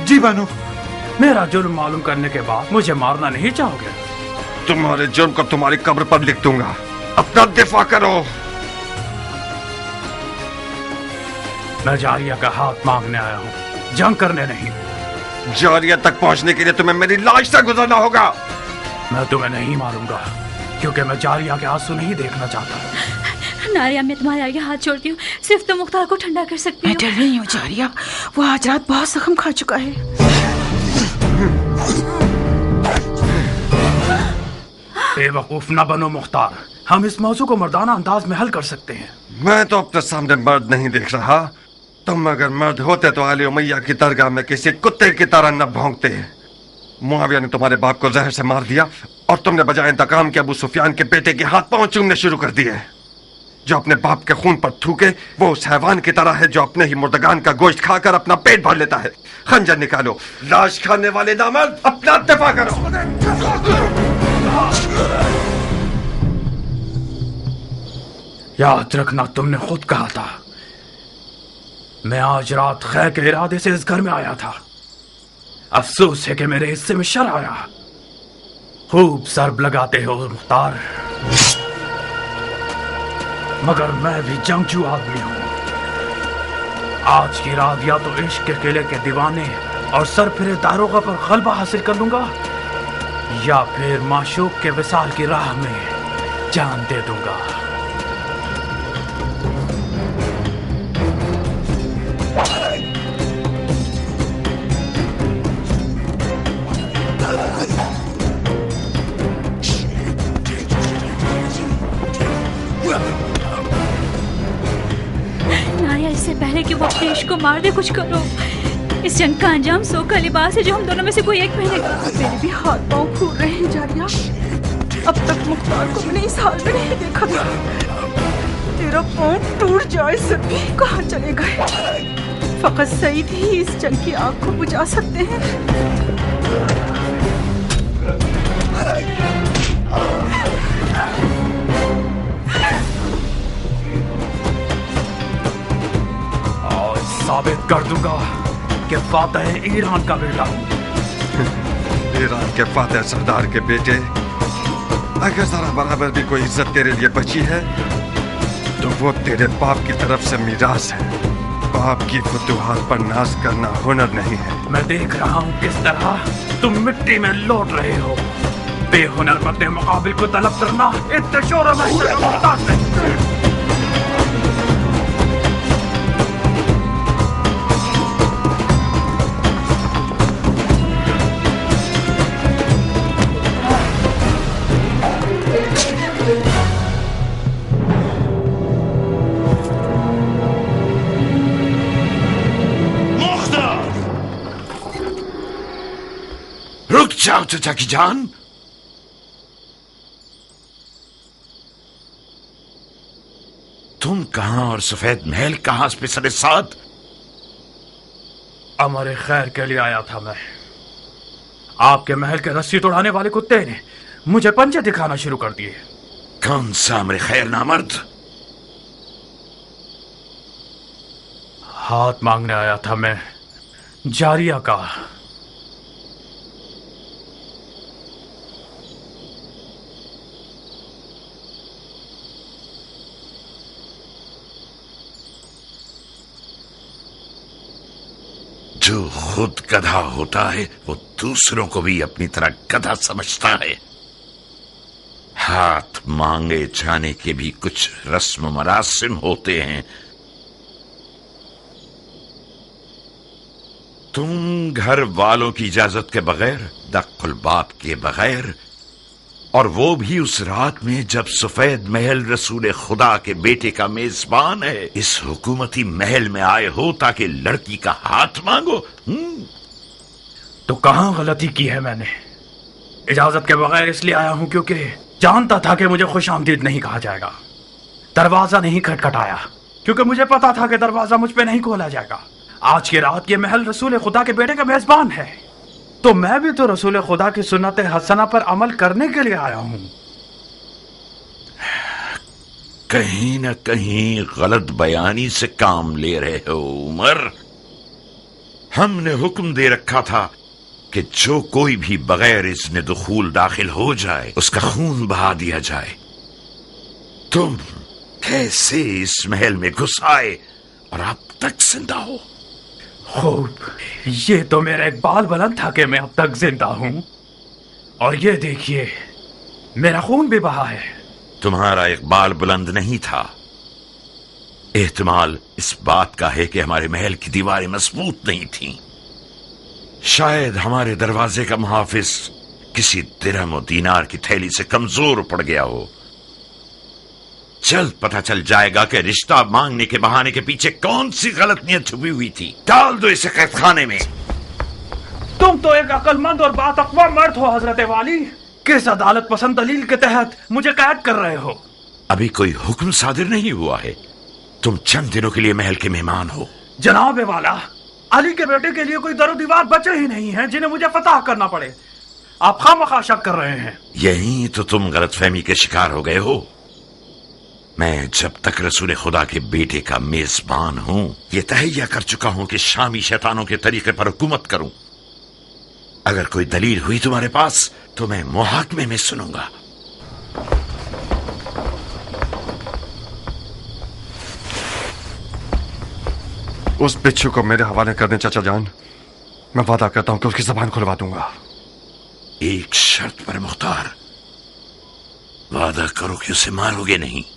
جی بانو. میرا جرم معلوم کرنے کے بعد مجھے مارنا نہیں چاہو گے؟ تمہارے جرم کو تمہاری قبر پر لکھ دوں گا. اپنا دفاع کرو. میں جاریہ کا ہاتھ مانگنے آیا ہوں, جنگ کرنے نہیں. جاریہ تک پہنچنے کے لیے تمہیں میری لاش سے گزرنا ہوگا. میں تمہیں نہیں ماروں گا کیونکہ میں جاریہ کے آنسو نہیں دیکھنا چاہتا. ناریہ میں تمہارے آگے ہاتھ چھوڑتی ہوں, صرف تم مختار کو ٹھنڈا کر سکتی ہو. میں ڈر رہی ہوں جاریہ, وہ آج رات بہت زخم کھا چکا ہے. بے وقوف نہ بنو مختار, ہم اس موضوع کو مردانہ انداز میں حل کر سکتے ہیں. میں تو اپنے سامنے مرد نہیں دیکھ رہا. تم اگر مرد ہوتے تو آل امیہ کی درگاہ میں کسی کتے کی طرح نہ بھونکتے. معاویہ نے تمہارے باپ کو زہر سے مار دیا اور تم نے بجائے انتقام کے ابو سفیان کے بیٹے کے ہاتھ پاؤں چومنے شروع کر دیے. جو اپنے باپ کے خون پر تھوکے وہ اس حیوان کی طرح ہے جو اپنے ہی مردگان کا گوشت کھا کر اپنا پیٹ بھر لیتا ہے. خنجر نکالو. لاش کھانے والے نامرد اپنا دفاع کرو. یاد رکھنا تم نے خود کہا تھا. میں آج رات خیر کے ارادے سے اس گھر میں آیا تھا. افسوس ہے کہ میرے حصے میں شر آیا. خوب ضرب لگاتے ہو مختار, مگر میں بھی جنگجو آدمی ہوں. آج کی رات یا تو عشق کے قلعے کے دیوانے اور سر پھرے داروغہ پر غلبہ حاصل کر لوں گا یا پھر معشوق کے وصال کی راہ میں جان دے دوں گا. ناریہ, اس سے پہلے کہ وہ اپنے عشق کو مار دے کچھ کرو. اس جنگ کا انجام سو کا لباس ہے جو ہم دونوں میں سے کوئی ایک پہنے گا. میرے بھی ہاتھ پاؤں پھول رہے ہیں جاریہ. اب تک مختار کو میں نے اس حال میں نہیں دیکھا تھا. تیرا پاؤں ٹوٹ جائے سبھی. کہاں چلے گئے؟ فقط سعید ہی اس جنگ کی آگ کو بجھا سکتے ہیں. آج ثابت کر دوں گا کہ فاتح ایران کا بیٹا ہوں. ایران کے فاتح سردار کے بیٹے, اگر ذرا برابر بھی کوئی عزت تیرے لیے بچی ہے تو وہ تیرے باپ کی طرف سے میراث ہے. باپ کی فتوحات پر ناز کرنا ہنر نہیں ہے. میں دیکھ رہا ہوں کس طرح تم مٹی میں لوٹ رہے ہو. بے ہنر مد مقابل کو طلب کرنا اتنے شور و محشر کا محتاج نہیں. رک جاؤ چچا کی جان. تم کہاں اور سفید محل کہاں پہ سر ساتھ؟ امر خیر کے لیے آیا تھا میں. آپ کے محل کے رسی توڑانے والے کتے نے مجھے پنجے دکھانا شروع کر دیے. کون سا امر خیر نامرد؟ ہاتھ مانگنے آیا تھا میں جاریہ کا. جو خود گدھا ہوتا ہے وہ دوسروں کو بھی اپنی طرح گدھا سمجھتا ہے. ہاتھ مانگے جانے کے بھی کچھ رسم و مراسم ہوتے ہیں. تم گھر والوں کی اجازت کے بغیر دخل الباب کے بغیر اور وہ بھی اس رات میں جب سفید محل رسول خدا کے بیٹے کا میزبان ہے، اس حکومتی محل میں آئے ہو تاکہ لڑکی کا ہاتھ مانگو؟ تو کہاں غلطی کی ہے میں نے؟ اجازت کے بغیر اس لیے آیا ہوں کیونکہ جانتا تھا کہ مجھے خوش آمدید نہیں کہا جائے گا. دروازہ نہیں کھٹکھٹایا کیونکہ مجھے پتا تھا کہ دروازہ مجھ پہ نہیں کھولا جائے گا. آج کی رات یہ محل رسول خدا کے بیٹے کا میزبان ہے، تو میں بھی تو رسول خدا کی سنت حسنہ پر عمل کرنے کے لیے آیا ہوں. کہیں نہ کہیں غلط بیانی سے کام لے رہے ہو عمر. ہم نے حکم دے رکھا تھا کہ جو کوئی بھی بغیر اذن دخول داخل ہو جائے اس کا خون بہا دیا جائے. تم کیسے اس محل میں گھس آئے اور اب تک زندہ ہو؟ خوب، یہ تو میرا اقبال بلند تھا کہ میں اب تک زندہ ہوں، اور یہ دیکھیے میرا خون بھی بہا ہے. تمہارا اقبال بلند نہیں تھا، احتمال اس بات کا ہے کہ ہمارے محل کی دیواریں مضبوط نہیں تھیں. شاید ہمارے دروازے کا محافظ کسی درہم و دینار کی تھیلی سے کمزور پڑ گیا ہو. جلد پتہ چل جائے گا کہ رشتہ مانگنے کے بہانے کے پیچھے کون سی غلط نیت چھپی ہوئی تھی. ڈال دو اسے قید خانے میں. تم تو ایک عقل مند اور باتقوا مرد ہو حضرت والی. کس عدالت پسند دلیل کے تحت مجھے قید کر رہے ہو؟ ابھی کوئی حکم صادر نہیں ہوا ہے. تم چند دنوں کے لیے محل کے مہمان ہو. جناب والا، علی کے بیٹے کے لیے کوئی در و دیوار بچے ہی نہیں ہیں جنہیں مجھے فتح کرنا پڑے. آپ خواہ شک کر رہے ہیں. یہی تو تم غلط فہمی کے شکار ہو گئے ہو. میں جب تک رسول خدا کے بیٹے کا میزبان ہوں یہ تہیہ کر چکا ہوں کہ شامی شیطانوں کے طریقے پر حکومت کروں. اگر کوئی دلیل ہوئی تمہارے پاس تو میں محاکمے میں سنوں گا. اس بچھو کو میرے حوالے کر دیں چچا جان. میں وعدہ کرتا ہوں کہ اس کی زبان کھلوا دوں گا. ایک شرط پر مختار، وعدہ کرو کہ اسے مارو گے نہیں.